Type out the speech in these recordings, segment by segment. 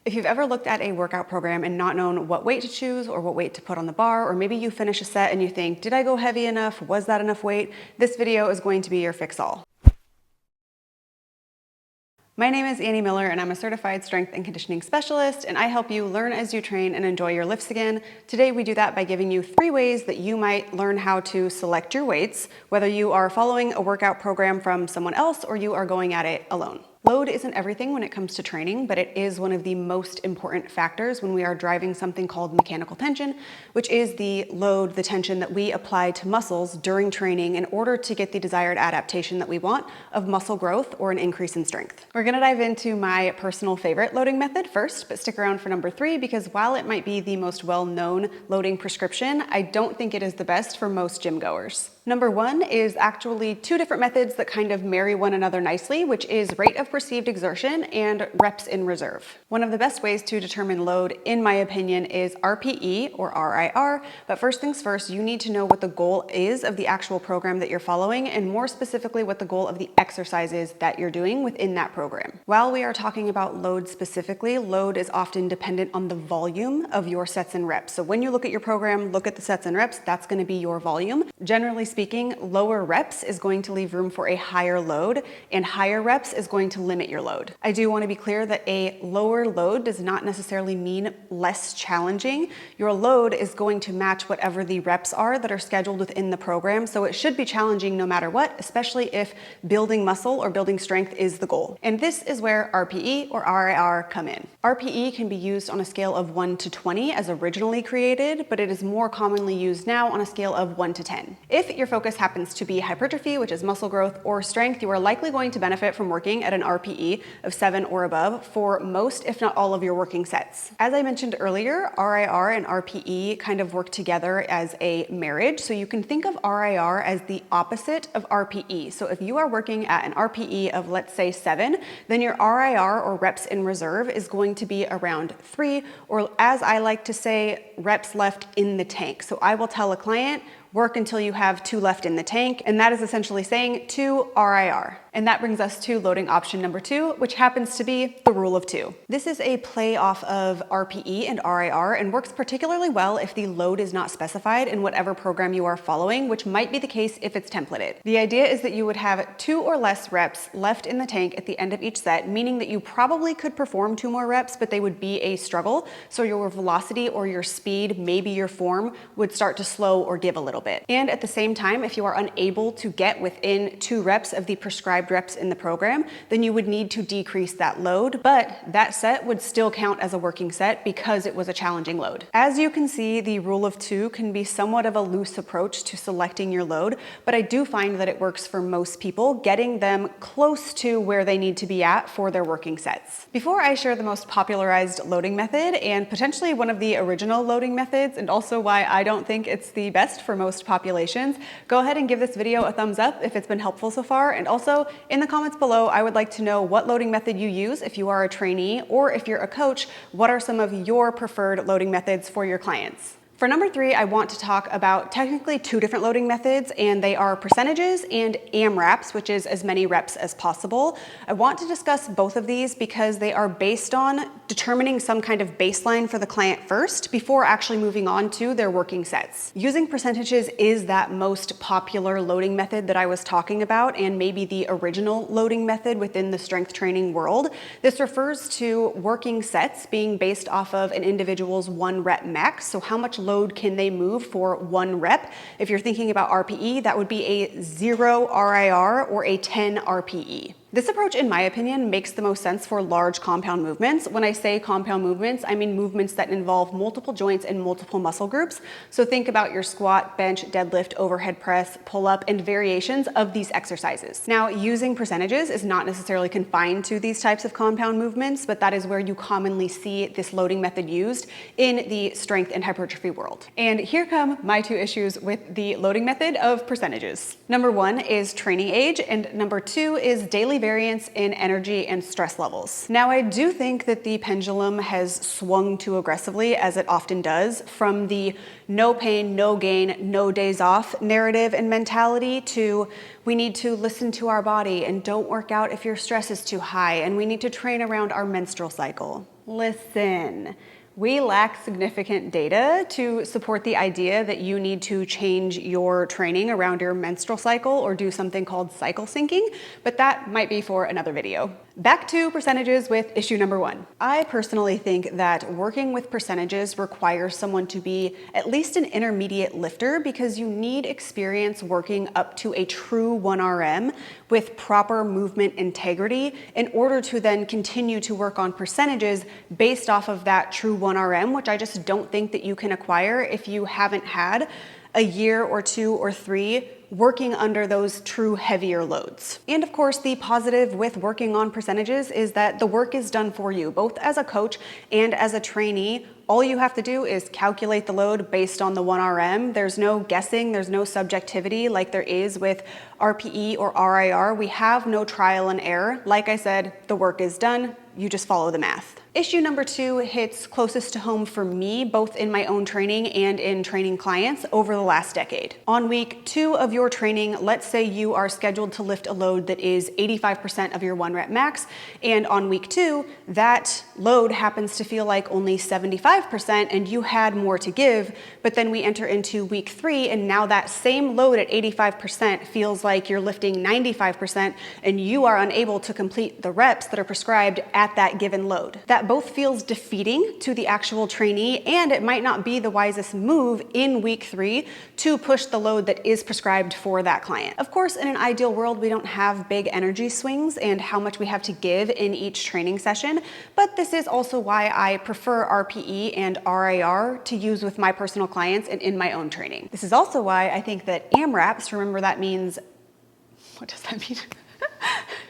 If you've ever looked at a workout program and not known what weight to choose or what weight to put on the bar, or maybe you finish a set and you think, did I go heavy enough? Was that enough weight? This video is going to be your fix-all. My name is Annie Miller and I'm a certified strength and conditioning specialist, and I help you learn as you train and enjoy your lifts again. Today we do that by giving you 3 ways that you might learn how to select your weights, whether you are following a workout program from someone else or you are going at it alone. Load isn't everything when it comes to training, but it is one of the most important factors when we are driving something called mechanical tension, which is the load, the tension that we apply to muscles during training in order to get the desired adaptation that we want of muscle growth or an increase in strength. We're gonna dive into my personal favorite loading method first, but stick around for number 3 because while it might be the most well-known loading prescription, I don't think it is the best for most gym goers. Number 1 is actually 2 different methods that kind of marry one another nicely, which is rate of perceived exertion and reps in reserve. One of the best ways to determine load, in my opinion, is RPE or RIR, but first things first, you need to know what the goal is of the actual program that you're following, and more specifically what the goal of the exercise is that you're doing within that program. While we are talking about load specifically, load is often dependent on the volume of your sets and reps. So when you look at your program, look at the sets and reps, that's gonna be your volume. Generally speaking, lower reps is going to leave room for a higher load, and higher reps is going to limit your load. I do want to be clear that a lower load does not necessarily mean less challenging. Your load is going to match whatever the reps are that are scheduled within the program, so it should be challenging no matter what, especially if building muscle or building strength is the goal. And this is where RPE or RIR come in. RPE can be used on a scale of 1 to 20 as originally created, but it is more commonly used now on a scale of 1 to 10. If your focus happens to be hypertrophy, which is muscle growth, or strength, you are likely going to benefit from working at an RPE of 7 or above for most, if not all, of your working sets. As I mentioned earlier, RIR and RPE kind of work together as a marriage, so you can think of RIR as the opposite of RPE. So if you are working at an RPE of, let's say, 7, then your RIR or reps in reserve is going to be around 3, or as I like to say, reps left in the tank. So I will tell a client, work until you have 2 left in the tank, and that is essentially saying 2 RIR. And that brings us to loading option number 2, which happens to be the rule of 2. This is a play off of RPE and RIR and works particularly well if the load is not specified in whatever program you are following, which might be the case if it's templated. The idea is that you would have 2 or less reps left in the tank at the end of each set, meaning that you probably could perform 2 more reps, but they would be a struggle. So your velocity or your speed, maybe your form, would start to slow or give a little bit. And at the same time, if you are unable to get within 2 reps of the prescribed reps in the program, then you would need to decrease that load, but that set would still count as a working set because it was a challenging load. As you can see, the rule of 2 can be somewhat of a loose approach to selecting your load, but I do find that it works for most people, getting them close to where they need to be at for their working sets. Before I share the most popularized loading method and potentially one of the original loading methods, and also why I don't think it's the best for most populations, go ahead and give this video a thumbs up if it's been helpful so far. And also in the comments below, I would like to know what loading method you use if you are a trainee, or if you're a coach, what are some of your preferred loading methods for your clients? For number 3, I want to talk about technically 2 different loading methods, and they are percentages and AMRAPS, which is as many reps as possible. I want to discuss both of these because they are based on determining some kind of baseline for the client first before actually moving on to their working sets. Using percentages is that most popular loading method that I was talking about, and maybe the original loading method within the strength training world. This refers to working sets being based off of an individual's 1 rep max, so how much load can they move for 1 rep? If you're thinking about RPE, that would be a 0 RIR or a 10 RPE. This approach, in my opinion, makes the most sense for large compound movements. When I say compound movements, I mean movements that involve multiple joints and multiple muscle groups. So think about your squat, bench, deadlift, overhead press, pull-up, and variations of these exercises. Now, using percentages is not necessarily confined to these types of compound movements, but that is where you commonly see this loading method used in the strength and hypertrophy world. And here come my 2 issues with the loading method of percentages. Number 1 is training age, and number 2 is daily variance in energy and stress levels. Now, I do think that the pendulum has swung too aggressively, as it often does, from the no pain, no gain, no days off narrative and mentality to we need to listen to our body and don't work out if your stress is too high, and we need to train around our menstrual cycle. Listen, we lack significant data to support the idea that you need to change your training around your menstrual cycle or do something called cycle syncing, but that might be for another video. Back to percentages with issue number 1. I personally think that working with percentages requires someone to be at least an intermediate lifter because you need experience working up to a true 1RM with proper movement integrity in order to then continue to work on percentages based off of that true 1RM, which I just don't think that you can acquire if you haven't had a year or 2 or 3 working under those true heavier loads. And of course, the positive with working on percentages is that the work is done for you, both as a coach and as a trainee. All you have to do is calculate the load based on the 1RM. There's no guessing, there's no subjectivity like there is with RPE or RIR. We have no trial and error. Like I said, the work is done, you just follow the math. Issue number 2 hits closest to home for me, both in my own training and in training clients over the last decade. On week 2 of your training, let's say you are scheduled to lift a load that is 85% of your 1 rep max, and on week 2, that load happens to feel like only 75% and you had more to give, but then we enter into week 3 and now that same load at 85% feels like you're lifting 95% and you are unable to complete the reps that are prescribed at that given load. That both feels defeating to the actual trainee, and it might not be the wisest move in week 3 to push the load that is prescribed for that client. Of course, in an ideal world, we don't have big energy swings and how much we have to give in each training session, but this is also why I prefer RPE and RIR to use with my personal clients and in my own training. This is also why I think that AMRAPS, remember that means, what does that mean?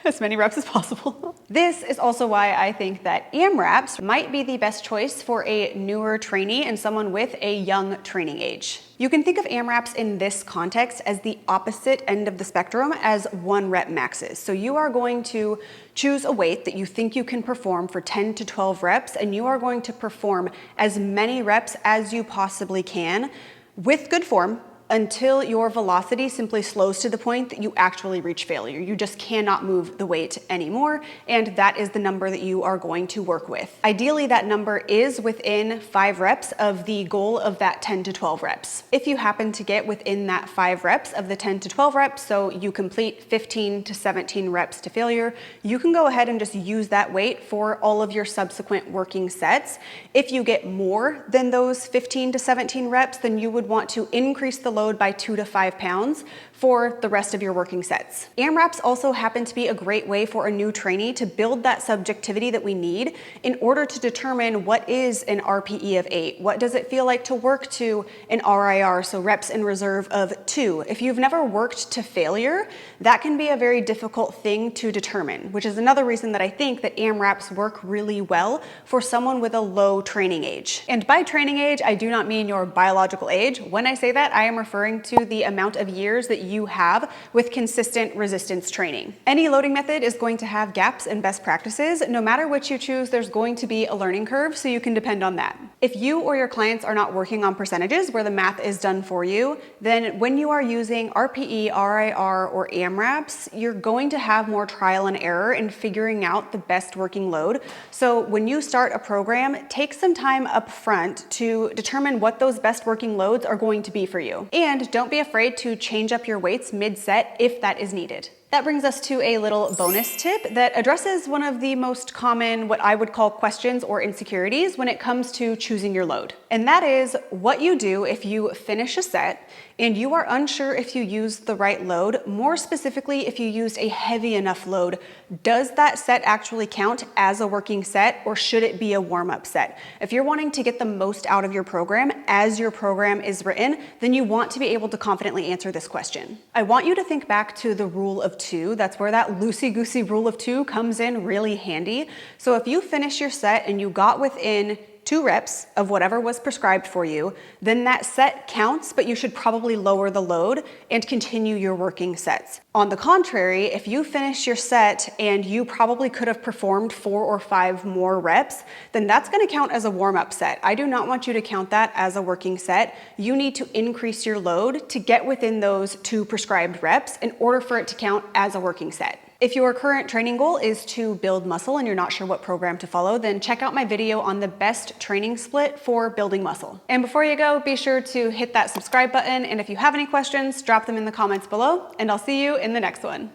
As many reps as possible. This is also why I think that AMRAPS might be the best choice for a newer trainee and someone with a young training age. You can think of AMRAPS in this context as the opposite end of the spectrum as 1 rep maxes. So you are going to choose a weight that you think you can perform for 10 to 12 reps, and you are going to perform as many reps as you possibly can with good form, until your velocity simply slows to the point that you actually reach failure. You just cannot move the weight anymore, and that is the number that you are going to work with. Ideally, that number is within 5 reps of the goal of that 10 to 12 reps. If you happen to get within that 5 reps of the 10 to 12 reps, so you complete 15 to 17 reps to failure, you can go ahead and just use that weight for all of your subsequent working sets. If you get more than those 15 to 17 reps, then you would want to increase the load by 2 to 5 pounds for the rest of your working sets. AMRAPs also happen to be a great way for a new trainee to build that subjectivity that we need in order to determine what is an RPE of 8. What does it feel like to work to an RIR, so reps in reserve of 2? If you've never worked to failure, that can be a very difficult thing to determine, which is another reason that I think that AMRAPs work really well for someone with a low training age. And by training age, I do not mean your biological age. When I say that, I am referring to the amount of years that you have with consistent resistance training. Any loading method is going to have gaps and best practices. No matter which you choose, there's going to be a learning curve, so you can depend on that. If you or your clients are not working on percentages where the math is done for you, then when you are using RPE, RIR, or AMRAPs, you're going to have more trial and error in figuring out the best working load. So when you start a program, take some time up front to determine what those best working loads are going to be for you. And don't be afraid to change up your weights mid-set if that is needed. That brings us to a little bonus tip that addresses one of the most common, what I would call questions or insecurities when it comes to choosing your load. And that is what you do if you finish a set and you are unsure if you used the right load, more specifically if you used a heavy enough load. Does that set actually count as a working set, or should it be a warm-up set? If you're wanting to get the most out of your program as your program is written, then you want to be able to confidently answer this question. I want you to think back to the rule of 2. That's where that loosey-goosey rule of 2 comes in really handy. So if you finish your set and you got within 2 reps of whatever was prescribed for you, then that set counts, but you should probably lower the load and continue your working sets. On the contrary, if you finish your set and you probably could have performed 4 or 5 more reps, then that's going to count as a warm-up set. I do not want you to count that as a working set. You need to increase your load to get within those 2 prescribed reps in order for it to count as a working set. If your current training goal is to build muscle and you're not sure what program to follow, then check out my video on the best training split for building muscle. And before you go, be sure to hit that subscribe button, and if you have any questions, drop them in the comments below, and I'll see you in the next one.